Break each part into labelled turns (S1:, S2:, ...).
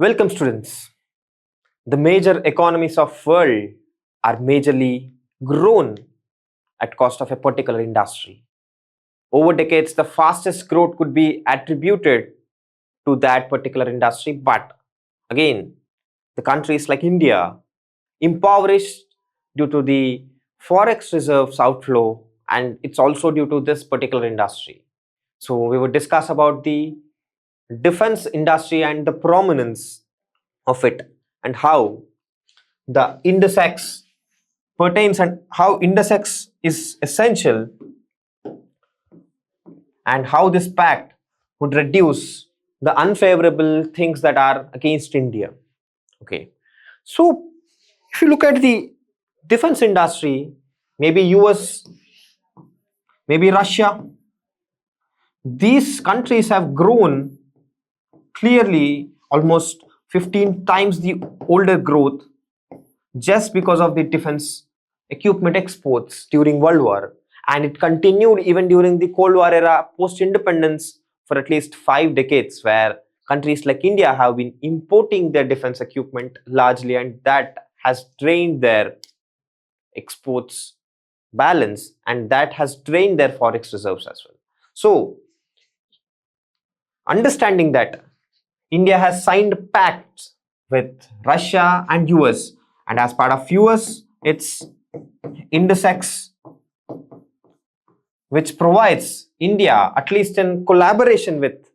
S1: Welcome students. The major economies of world are majorly grown at cost of a particular industry. Over decades, the fastest growth could be attributed to that particular industry, but again, the countries like India, impoverished due to the forex reserves outflow, and it's also due to this particular industry. So we will discuss about the defense industry and the prominence of it, and how the INDUS-X pertains, and how INDUS-X is essential, and how this pact would reduce the unfavorable things that are against India. Okay, so if you look at the defense industry, maybe US, maybe Russia, these countries have grown clearly almost 15 times the older growth just because of the defense equipment exports during World War, and it continued even during the Cold War era post-independence for at least 5 decades, where countries like India have been importing their defense equipment largely, and that has drained their exports balance, and that has drained their forex reserves as well. So understanding that India has signed pacts with Russia and US, and as part of US, it's INDUS-X, which provides India, at least in collaboration with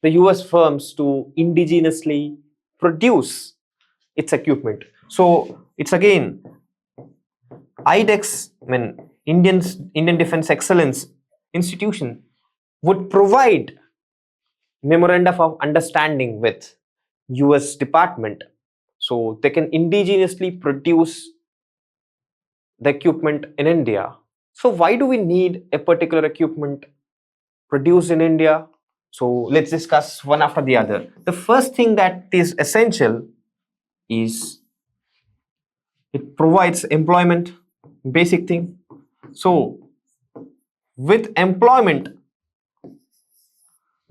S1: the US firms, to indigenously produce its equipment. So it's again IDEX, Indian Defense Excellence Institution, would provide memorandum of understanding with US department, so they can indigenously produce the equipment in India. So why do we need a particular equipment produced in India? So let's discuss one after the other. The first thing that is essential is it provides employment, basic thing. So with employment,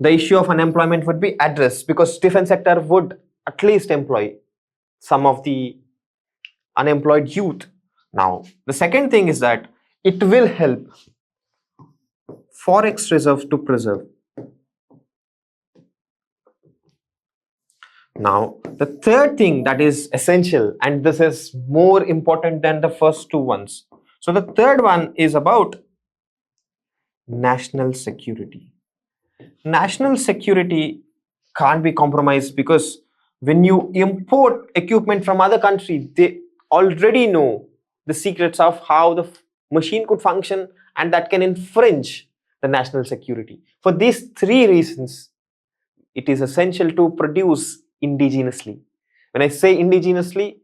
S1: the issue of unemployment would be addressed, because defense sector would at least employ some of the unemployed youth. Now, the second thing is that it will help forex reserve to preserve. Now, the third thing that is essential, and this is more important than the first two ones. So the third one is about national security. National security can't be compromised, because when you import equipment from other country, they already know the secrets of how the machine could function, and that can infringe the national security. For these three reasons, it is essential to produce indigenously. When I say indigenously,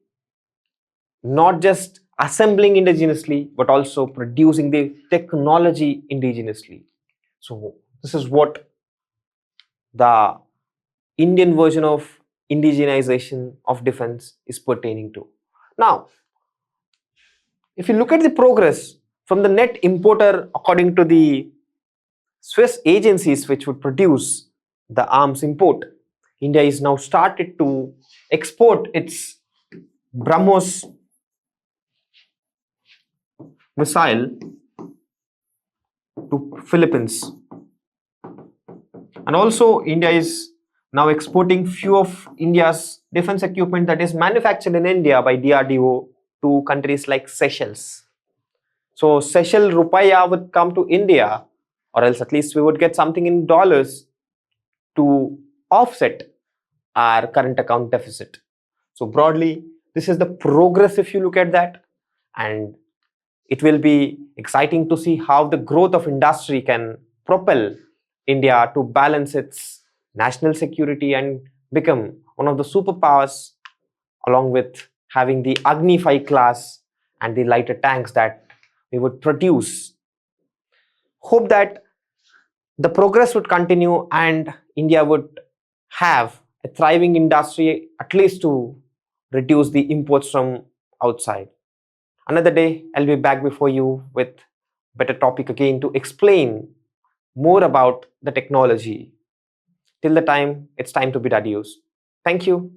S1: not just assembling indigenously, but also producing the technology indigenously. So this is what the Indian version of indigenization of defense is pertaining to. Now, if you look at the progress from the net importer, according to the Swiss agencies which would produce the arms import, India is now started to export its BrahMos missile to Philippines. And also India is now exporting few of India's defense equipment that is manufactured in India by DRDO to countries like Seychelles. So Seychelles Rupaya would come to India, or else at least we would get something in dollars to offset our current account deficit. So broadly, this is the progress if you look at that, and it will be exciting to see how the growth of industry can propel India to balance its national security and become one of the superpowers, along with having the Agni 5 class and the lighter tanks that we would produce. Hope that the progress would continue and India would have a thriving industry, at least to reduce the imports from outside. Another day, I'll be back before you with better topic again to explain more about the technology. Till the time, it's time to bid adios. Thank you.